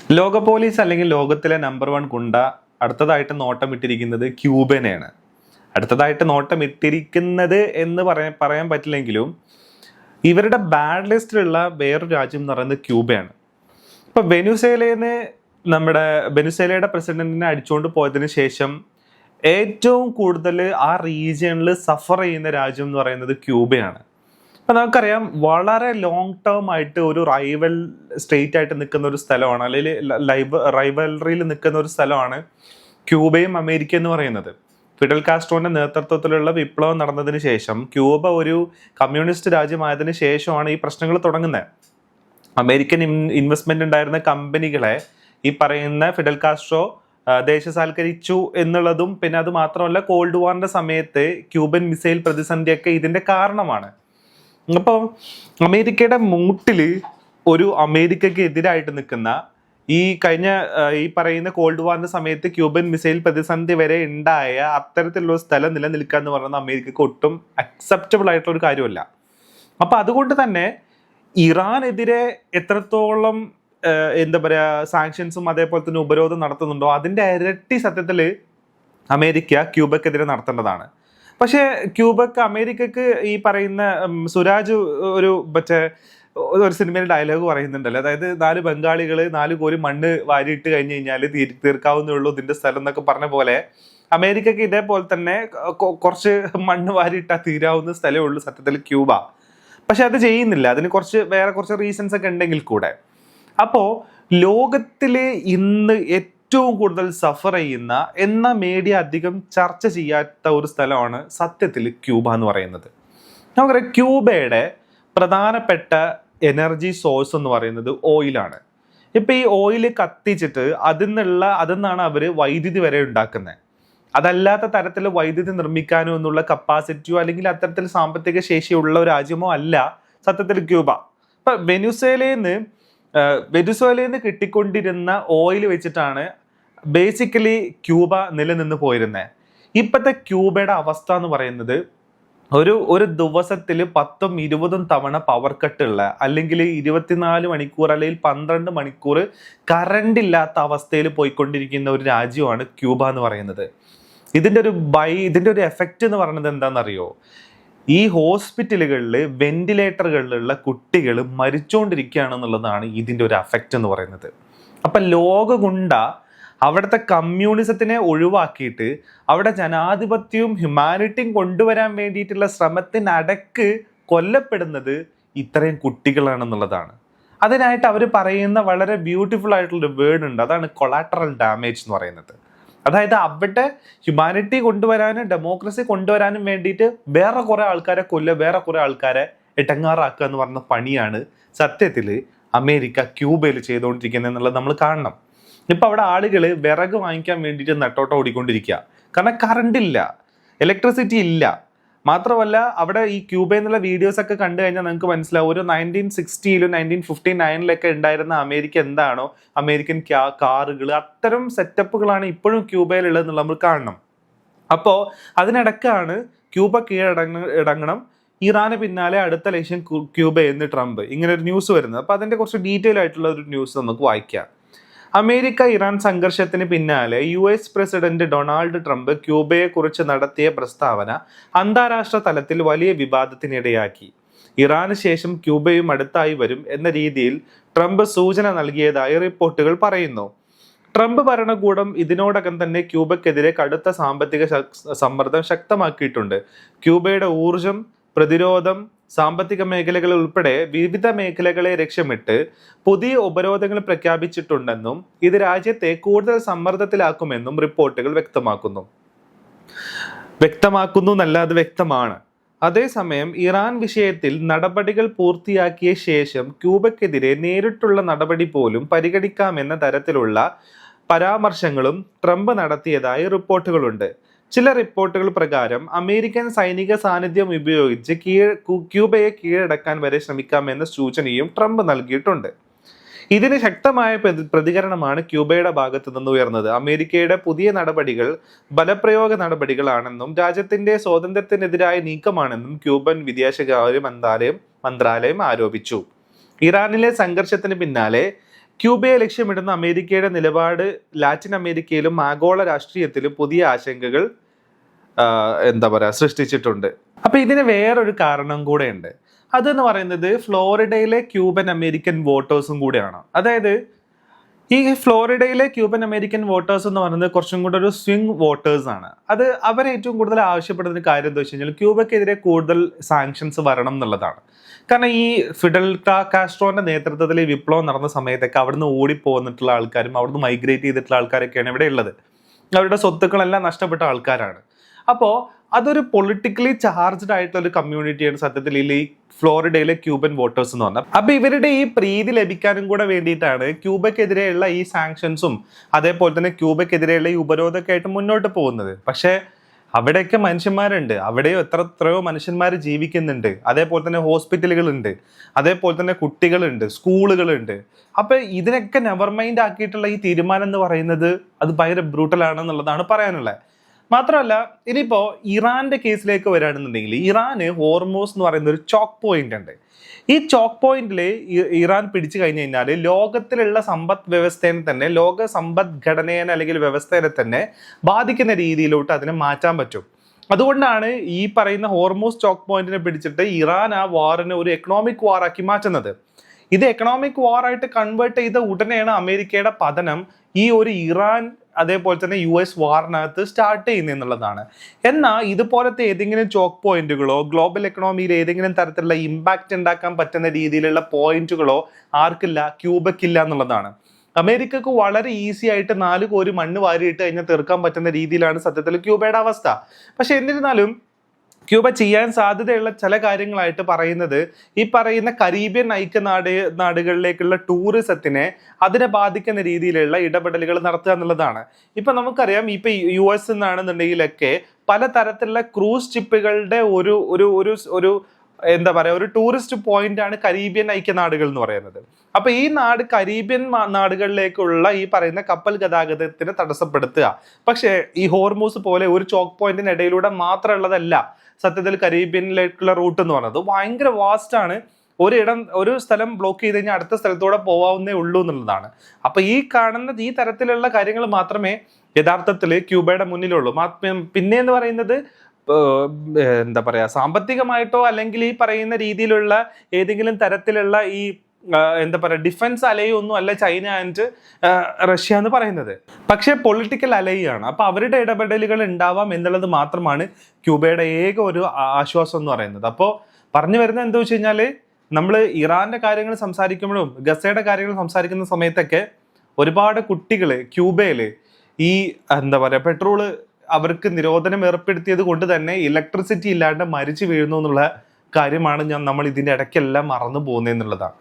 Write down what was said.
ലോക പോലീസ് അല്ലെങ്കിൽ ലോകത്തിലെ നമ്പർ 1 ഗുണ്ട അടുത്തതായിട്ട് നോട്ടമിട്ടിരിക്കുന്നത് ക്യൂബനെയാണ്. അടുത്തതായിട്ട് നോട്ടമിട്ടിരിക്കുന്നത് എന്ന് പറയാൻ പറ്റില്ലെങ്കിലും ഇവരുടെ ബാഡ് ലിസ്റ്റിലുള്ള വേറൊരു രാജ്യം എന്ന് പറയുന്നത് ക്യൂബയാണ്. ഇപ്പൊ വെനുസേലയുടെ പ്രസിഡന്റിനെ അടിച്ചുകൊണ്ട് പോയതിനു ശേഷം ഏറ്റവും കൂടുതൽ ആ റീജിയണിൽ സഫർ ചെയ്യുന്ന രാജ്യം എന്ന് പറയുന്നത് ക്യൂബയാണ്. അപ്പൊ നമുക്കറിയാം, വളരെ ലോങ് ടേം ആയിട്ട് ഒരു റൈവൽ സ്റ്റേറ്റ് ആയിട്ട് നിൽക്കുന്ന ഒരു സ്ഥലമാണ്, അല്ലെങ്കിൽ റൈവലറിയിൽ നിൽക്കുന്ന ഒരു സ്ഥലമാണ് ക്യൂബയും അമേരിക്ക എന്ന് പറയുന്നത്. ഫിഡൽ കാസ്ട്രോന്റെ നേതൃത്വത്തിലുള്ള വിപ്ലവം നടന്നതിന് ശേഷം ക്യൂബ ഒരു കമ്മ്യൂണിസ്റ്റ് രാജ്യമായതിനു ശേഷമാണ് ഈ പ്രശ്നങ്ങൾ തുടങ്ങുന്നത്. അമേരിക്കൻ ഇൻവെസ്റ്റ്മെന്റ് ഉണ്ടായിരുന്ന കമ്പനികളെ ഈ പറയുന്ന ഫിഡൽ കാസ്ട്രോ ദേശസാൽക്കരിച്ചു എന്നുള്ളതും, പിന്നെ അത് മാത്രമല്ല കോൾഡ് വാറിന്റെ സമയത്ത് ക്യൂബൻ മിസൈൽ പ്രതിസന്ധിയൊക്കെ ഇതിന്റെ കാരണമാണ്. അപ്പോൾ അമേരിക്കയുടെ മൂട്ടില് ഒരു അമേരിക്കയ്ക്ക് എതിരായിട്ട് നിൽക്കുന്ന ഈ പറയുന്ന കോൾഡ് വാറിന്റെ സമയത്ത് ക്യൂബൻ മിസൈൽ പ്രതിസന്ധി വരെ ഉണ്ടായ അത്തരത്തിലുള്ള സ്ഥലം നിലനിൽക്കുക എന്ന് പറയുന്നത് അമേരിക്കക്ക് ഒട്ടും അക്സെപ്റ്റബിൾ ആയിട്ടുള്ള ഒരു കാര്യമല്ല. അപ്പൊ അതുകൊണ്ട് തന്നെ ഇറാനെതിരെ എത്രത്തോളം എന്താ പറയാ സാങ്ഷൻസും അതേപോലെ തന്നെ ഉപരോധം നടത്തുന്നുണ്ടോ അതിന്റെ ഇരട്ടി സത്യത്തില് അമേരിക്ക ക്യൂബക്കെതിരെ നടത്തേണ്ടതാണ്. പക്ഷേ അമേരിക്കക്ക് ഈ പറയുന്ന സുരാജ് ഒരു സിനിമയിൽ ഡയലോഗ് പറയുന്നുണ്ടല്ലോ, അതായത് 4 ബംഗാളികൾ 4 കോരി മണ്ണ് വാരിയിട്ട് കഴിഞ്ഞ് കഴിഞ്ഞാൽ തീർക്കാവുന്നേ ഉള്ളൂ ഇതിന്റെ സ്ഥലം എന്നൊക്കെ പറഞ്ഞ പോലെ അമേരിക്കക്ക് ഇതേപോലെ തന്നെ കുറച്ച് മണ്ണ് വാരിയിട്ടാൽ തീരാവുന്ന സ്ഥലമേ ഉള്ളൂ സത്യത്തിൽ ക്യൂബ. പക്ഷെ അത് ചെയ്യുന്നില്ല. അതിന് വേറെ കുറച്ച് റീസൺസ് ഒക്കെ ഉണ്ടെങ്കിൽ കൂടെ. അപ്പോ ലോകത്തിലെ ഇന്ന് ഏറ്റവും കൂടുതൽ സഫർ ചെയ്യുന്ന എന്ന മീഡിയ അധികം ചർച്ച ചെയ്യാത്ത ഒരു സ്ഥലമാണ് സത്യത്തിൽ ക്യൂബ എന്ന് പറയുന്നത്. നമുക്കറിയാം, ക്യൂബയുടെ പ്രധാനപ്പെട്ട സോഴ്സ് എന്ന് പറയുന്നത് ഓയിലാണ്. ഇപ്പൊ ഈ ഓയിൽ കത്തിച്ചിട്ട് അതിൽ അവര് വൈദ്യുതി വരെ ഉണ്ടാക്കുന്നത്. അതല്ലാത്ത തരത്തിൽ വൈദ്യുതി നിർമ്മിക്കാനോ എന്നുള്ള കപ്പാസിറ്റിയോ അല്ലെങ്കിൽ അത്തരത്തിൽ സാമ്പത്തിക ശേഷിയുള്ള ഒരു രാജ്യമോ അല്ല സത്യത്തിൽ ക്യൂബ. ഇപ്പൊ വെനിസ്വേലയിൽ കിട്ടിക്കൊണ്ടിരുന്ന ഓയിൽ വെച്ചിട്ടാണ് ബേസിക്കലി ക്യൂബ നിലനിന്ന് പോയിരുന്നത്. ഇപ്പോഴത്തെ ക്യൂബയുടെ അവസ്ഥ എന്ന് പറയുന്നത് ഒരു ദിവസത്തിൽ 10ഉം 20ഉം തവണ പവർ കട്ടുള്ള, അല്ലെങ്കിൽ 24 മണിക്കൂർ അല്ലെങ്കിൽ 12 മണിക്കൂർ കറണ്ട് ഇല്ലാത്ത അവസ്ഥയിൽ പോയിക്കൊണ്ടിരിക്കുന്ന ഒരു രാജ്യമാണ് ക്യൂബ എന്ന് പറയുന്നത്. ഇതിന്റെ ഒരു എഫക്റ്റ് എന്ന് പറയുന്നത് എന്താണെന്നറിയോ? ഈ ഹോസ്പിറ്റലുകളിൽ വെന്റിലേറ്ററുകളിലുള്ള കുട്ടികൾ മരിച്ചുകൊണ്ടിരിക്കുകയാണെന്നുള്ളതാണ് ഇതിന്റെ ഒരു എഫക്റ്റ് എന്ന് പറയുന്നത്. അപ്പൊ ലോകഗുണ്ട അവിടുത്തെ കമ്മ്യൂണിസത്തിനെ ഒഴിവാക്കിയിട്ട് അവിടെ ജനാധിപത്യവും ഹ്യൂമാനിറ്റിയും കൊണ്ടുവരാൻ വേണ്ടിയിട്ടുള്ള ശ്രമത്തിനടക്ക് കൊല്ലപ്പെടുന്നത് ഇത്രയും കുട്ടികളാണെന്നുള്ളതാണ്. അതിനായിട്ട് അവർ പറയുന്ന വളരെ ബ്യൂട്ടിഫുൾ ആയിട്ടുള്ളൊരു വേർഡ് ഉണ്ട്, അതാണ് കൊളാറ്ററൽ ഡാമേജ് എന്ന് പറയുന്നത്. അതായത് അവിടെ ഹ്യൂമാനിറ്റി കൊണ്ടുവരാനും ഡെമോക്രസി കൊണ്ടുവരാനും വേണ്ടിയിട്ട് വേറെ കുറെ ആൾക്കാരെ വേറെ കുറെ ആൾക്കാരെ ഇടങ്ങാറാക്കുക എന്ന് പറഞ്ഞ പണിയാണ് സത്യത്തിൽ അമേരിക്ക ക്യൂബയിൽ ചെയ്തുകൊണ്ടിരിക്കുന്നത് എന്നുള്ളത് നമ്മൾ കാണണം. ഇപ്പൊ അവിടെ ആളുകൾ വിറക് വാങ്ങിക്കാൻ വേണ്ടിയിട്ട് നെട്ടോട്ടം ഓടിക്കൊണ്ടിരിക്കുക. കാരണം കറണ്ട് ഇല്ല, ഇലക്ട്രിസിറ്റി ഇല്ല. മാത്രമല്ല അവിടെ ഈ ക്യൂബയിൽ നിന്നുള്ള വീഡിയോസ് ഒക്കെ കണ്ടു കഴിഞ്ഞാൽ നിങ്ങൾക്ക് മനസ്സിലാവും, ഒരു 1960ലും 1959 ഉണ്ടായിരുന്ന അമേരിക്ക എന്താണോ, അമേരിക്കൻ കാറുകൾ, അത്തരം സെറ്റപ്പുകളാണ് ഇപ്പോഴും ക്യൂബയിലുള്ളത് എന്നുള്ളത് നമ്മൾ കാണണം. അപ്പോൾ അതിനിടക്കാണ് ക്യൂബ കീഴടങ്ങണം, ഇറാന് പിന്നാലെ അടുത്ത ലക്ഷ്യം ക്യൂബ എന്ന് ട്രംപ്, ഇങ്ങനെ ഒരു ന്യൂസ് വരുന്നത്. അപ്പൊ അതിന്റെ കുറച്ച് ഡീറ്റെയിൽ ആയിട്ടുള്ള ഒരു ന്യൂസ് നമുക്ക് വായിക്കാം. അമേരിക്ക ഇറാൻ സംഘർഷത്തിന് പിന്നാലെ US പ്രസിഡന്റ് ഡൊണാൾഡ് ട്രംപ് ക്യൂബയെ കുറിച്ച് നടത്തിയ പ്രസ്താവന അന്താരാഷ്ട്ര തലത്തിൽ വലിയ വിവാദത്തിനിടയാക്കി. ഇറാന് ശേഷം ക്യൂബയും അടുത്തായി വരും എന്ന രീതിയിൽ ട്രംപ് സൂചന നൽകിയതായി റിപ്പോർട്ടുകൾ പറയുന്നു. ട്രംപ് ഭരണകൂടം ഇതിനോടകം തന്നെ ക്യൂബയ്ക്കെതിരെ കടുത്ത സാമ്പത്തിക സമ്മർദ്ദം ശക്തമാക്കിയിട്ടുണ്ട്. ക്യൂബയുടെ ഊർജം, പ്രതിരോധം, സാമ്പത്തിക മേഖലകൾ ഉൾപ്പെടെ വിവിധ മേഖലകളെ ലക്ഷ്യമിട്ട് പുതിയ ഉപരോധങ്ങൾ പ്രഖ്യാപിച്ചിട്ടുണ്ടെന്നും ഇത് രാജ്യത്തെ കൂടുതൽ സമ്മർദ്ദത്തിലാക്കുമെന്നും റിപ്പോർട്ടുകൾ വ്യക്തമാക്കുന്നു. വ്യക്തമാണ്. അതേസമയം ഇറാൻ വിഷയത്തിൽ നടപടികൾ പൂർത്തിയാക്കിയ ശേഷം ക്യൂബയ്ക്കെതിരെ നേരിട്ടുള്ള നടപടി പോലും പരിഗണിക്കാമെന്ന തരത്തിലുള്ള പരാമർശങ്ങളും ട്രംപ് നടത്തിയതായി റിപ്പോർട്ടുകളുണ്ട്. ചില റിപ്പോർട്ടുകൾ പ്രകാരം അമേരിക്കൻ സൈനിക സാന്നിധ്യം ഉപയോഗിച്ച് ക്യൂബയെ കീഴടക്കാൻ വരെ ശ്രമിക്കാമെന്ന സൂചനയും ട്രംപ് നൽകിയിട്ടുണ്ട്. ഇതിന് ശക്തമായ പ്രതികരണമാണ് ക്യൂബയുടെ ഭാഗത്തു നിന്ന് ഉയർന്നത്. അമേരിക്കയുടെ പുതിയ നടപടികൾ ബലപ്രയോഗ നടപടികളാണെന്നും രാജ്യത്തിന്റെ സ്വാതന്ത്ര്യത്തിനെതിരായ നീക്കമാണെന്നും ക്യൂബൻ വിദേശകാര്യ മന്ത്രാലയം ആരോപിച്ചു. ഇറാനിലെ സംഘർഷത്തിന് പിന്നാലെ ക്യൂബയെ ലക്ഷ്യമിടുന്ന അമേരിക്കയുടെ നിലപാട് ലാറ്റിൻ അമേരിക്കയിലും ആഗോള രാഷ്ട്രീയത്തിലും പുതിയ ആശങ്കകൾ സൃഷ്ടിച്ചിട്ടുണ്ട്. അപ്പൊ ഇതിന് വേറൊരു കാരണം കൂടെ ഉണ്ട്. അതെന്ന് പറയുന്നത് ഫ്ലോറിഡയിലെ ക്യൂബൻ അമേരിക്കൻ വോട്ടേഴ്സും കൂടെയാണ്. അതായത് ഈ ഫ്ലോറിഡയിലെ ക്യൂബൻ അമേരിക്കൻ വോട്ടേഴ്സ് എന്ന് പറയുന്നത് കുറച്ചും കൂടെ ഒരു സ്വിംഗ് വോട്ടേഴ്സ് ആണ്. അത് അവർ ഏറ്റവും കൂടുതൽ ആവശ്യപ്പെടുന്ന ഒരു കാര്യം എന്താ വെച്ച് കഴിഞ്ഞാൽ ക്യൂബക്കെതിരെ കൂടുതൽ സാങ്ഷൻസ് വരണം എന്നുള്ളതാണ്. കാരണം ഈ ഫിഡൽ കാസ്ട്രോന്റെ നേതൃത്വത്തിൽ ഈ വിപ്ലവം നടന്ന സമയത്തൊക്കെ അവിടുന്ന് ഓടിപ്പോന്നിട്ടുള്ള ആൾക്കാരും അവിടുന്ന് മൈഗ്രേറ്റ് ചെയ്തിട്ടുള്ള ആൾക്കാരൊക്കെയാണ് ഇവിടെ ഉള്ളത്. അവരുടെ സ്വത്തുക്കളെല്ലാം നഷ്ടപ്പെട്ട ആൾക്കാരാണ്. അപ്പോൾ അതൊരു പൊളിറ്റിക്കലി ചാർജ്ഡ് ആയിട്ടുള്ള ഒരു കമ്മ്യൂണിറ്റിയാണ് സത്യത്തിൽ ഈ ഫ്ലോറിഡയിലെ ക്യൂബൻ വോട്ടേഴ്സ് എന്ന് പറഞ്ഞാൽ. അപ്പൊ ഇവരുടെ ഈ പ്രീതി ലഭിക്കാനും കൂടെ വേണ്ടിയിട്ടാണ് ക്യൂബക്കെതിരെയുള്ള ഈ സാങ്ഷൻസും അതേപോലെ തന്നെ ക്യൂബക്കെതിരെയുള്ള ഈ ഉപരോധമൊക്കെ ആയിട്ട് മുന്നോട്ട് പോകുന്നത്. പക്ഷേ അവിടെയൊക്കെ മനുഷ്യന്മാരുണ്ട്, അവിടെയോ എത്രയോ മനുഷ്യന്മാർ ജീവിക്കുന്നുണ്ട്. അതേപോലെ തന്നെ ഹോസ്പിറ്റലുകളുണ്ട്, അതേപോലെ തന്നെ കുട്ടികളുണ്ട്, സ്കൂളുകളുണ്ട്. അപ്പൊ ഇതിനൊക്കെ നെവർ മൈൻഡ് ആക്കിയിട്ടുള്ള ഈ തീരുമാനം എന്ന് പറയുന്നത് അത് ഭയങ്കര ബ്രൂട്ടലാണെന്നുള്ളതാണ് പറയാനുള്ളത്. മാത്രമല്ല, ഇനിയിപ്പോ ഇറാന്റെ കേസിലേക്ക് വരികയാണെന്നുണ്ടെങ്കിൽ ഇറാന് ഹോർമോസ് എന്ന് പറയുന്ന ഒരു ചോക്ക് പോയിന്റ് ഉണ്ട്. ഈ ചോക്ക് പോയിന്റിൽ ഇറാൻ പിടിച്ചു കഴിഞ്ഞു കഴിഞ്ഞാൽ ലോകത്തിലുള്ള സമ്പദ് വ്യവസ്ഥയെ തന്നെ, ലോക സമ്പദ്ഘടനയെ അല്ലെങ്കിൽ വ്യവസ്ഥയെ തന്നെ ബാധിക്കുന്ന രീതിയിലോട്ട് അതിനെ മാറ്റാൻ പറ്റും. അതുകൊണ്ടാണ് ഈ പറയുന്ന ഹോർമോസ് ചോക്ക് പോയിന്റിനെ പിടിച്ചിട്ട് ഇറാൻ ആ വാറിനെ ഒരു എക്കണോമിക് വാറാക്കി മാറ്റുന്നത്. ഇത് എക്കണോമിക് വാറായിട്ട് കൺവേർട്ട് ചെയ്ത ഉടനെയാണ് അമേരിക്കയുടെ പതനം ഈ ഒരു ഇറാൻ അതേപോലെ തന്നെ US വാറിനകത്ത് സ്റ്റാർട്ട് ചെയ്യുന്നതെന്നുള്ളതാണ്. എന്നാൽ ഇതുപോലത്തെ ഏതെങ്കിലും ചോക്ക് പോയിന്റുകളോ ഗ്ലോബൽ എക്കണോമിയിൽ ഏതെങ്കിലും തരത്തിലുള്ള ഇമ്പാക്റ്റ് ഉണ്ടാക്കാൻ പറ്റുന്ന രീതിയിലുള്ള പോയിന്റുകളോ ആർക്കില്ല, ക്യൂബക്കില്ല എന്നുള്ളതാണ്. അമേരിക്കക്ക് വളരെ ഈസി ആയിട്ട് 4 കോരി മണ്ണ് വാരിയിട്ട് കഴിഞ്ഞാൽ തീർക്കാൻ പറ്റുന്ന രീതിയിലാണ് സത്യത്തിൽ ക്യൂബയുടെ അവസ്ഥ. പക്ഷെ എന്നിരുന്നാലും ക്യൂബ ചെയ്യാൻ സാധ്യതയുള്ള ചില കാര്യങ്ങളായിട്ട് പറയുന്നത് ഈ പറയുന്ന കരീബിയൻ നാടുകളിലേക്കുള്ള ടൂറിസത്തിനെ അതിനെ ബാധിക്കുന്ന രീതിയിലുള്ള ഇടപെടലുകൾ നടത്തുക എന്നുള്ളതാണ്. ഇപ്പൊ നമുക്കറിയാം, ഇപ്പൊ US എന്നാണെന്നുണ്ടെങ്കിലൊക്കെ പലതരത്തിലുള്ള ക്രൂസ് ഷിപ്പുകളുടെ ഒരു ഒരു ഒരു ഒരു ഒരു ടൂറിസ്റ്റ് പോയിന്റ് ആണ് കരീബിയൻ ഐക്യനാടുകൾ എന്ന് പറയുന്നത്. അപ്പൊ ഈ കരീബിയൻ നാടുകളിലേക്കുള്ള ഈ പറയുന്ന കപ്പൽ ഗതാഗതത്തിന് തടസ്സപ്പെടുത്തുക. പക്ഷേ ഈ ഹോർമൂസ് പോലെ ഒരു ചോക്ക് പോയിന്റിന് ഇടയിലൂടെ മാത്രമുള്ളതല്ല സത്യത്തിൽ കരീബിയനിലേക്കുള്ള റൂട്ട് എന്ന് പറയുന്നത്. ഭയങ്കര വാസ്റ്റ് ആണ്. ഒരു സ്ഥലം ബ്ലോക്ക് ചെയ്ത് കഴിഞ്ഞാൽ അടുത്ത സ്ഥലത്തൂടെ പോവാവുന്നേ ഉള്ളൂ എന്നുള്ളതാണ്. അപ്പൊ ഈ കാണുന്ന ഈ തരത്തിലുള്ള കാര്യങ്ങൾ മാത്രമേ യഥാർത്ഥത്തിൽ ക്യൂബയുടെ മുന്നിലുള്ളൂ. പിന്നെ എന്ന് പറയുന്നത് സാമ്പത്തികമായിട്ടോ അല്ലെങ്കിൽ ഈ പറയുന്ന രീതിയിലുള്ള ഏതെങ്കിലും തരത്തിലുള്ള ഈ ഡിഫൻസ് അലയൊന്നും അല്ല ചൈന ആൻഡ് റഷ്യ എന്ന് പറയുന്നത്. പക്ഷെ പൊളിറ്റിക്കൽ അലയാണ്. അപ്പൊ അവരുടെ ഇടപെടലുകൾ ഉണ്ടാവാം എന്നുള്ളത് മാത്രമാണ് ക്യൂബയുടെ ഏക ഒരു ആശ്വാസം എന്ന് പറയുന്നത്. അപ്പോൾ പറഞ്ഞു വരുന്നത് എന്താ വെച്ച് കഴിഞ്ഞാല്, നമ്മൾ ഇറാന്റെ കാര്യങ്ങൾ സംസാരിക്കുമ്പോഴും ഗസയുടെ കാര്യങ്ങൾ സംസാരിക്കുന്ന സമയത്തൊക്കെ ഒരുപാട് കുട്ടികള് ക്യൂബയില് ഈ പെട്രോള് അവർക്ക് നിരോധനം ഏർപ്പെടുത്തിയത് കൊണ്ട് തന്നെ ഇലക്ട്രിസിറ്റി ഇല്ലാണ്ട് മരിച്ചു വീഴുന്നു എന്നുള്ള കാര്യമാണ് നമ്മൾ ഇതിന്റെ ഇടയ്ക്കെല്ലാം മറന്നു പോകുന്നത് എന്നുള്ളതാണ്.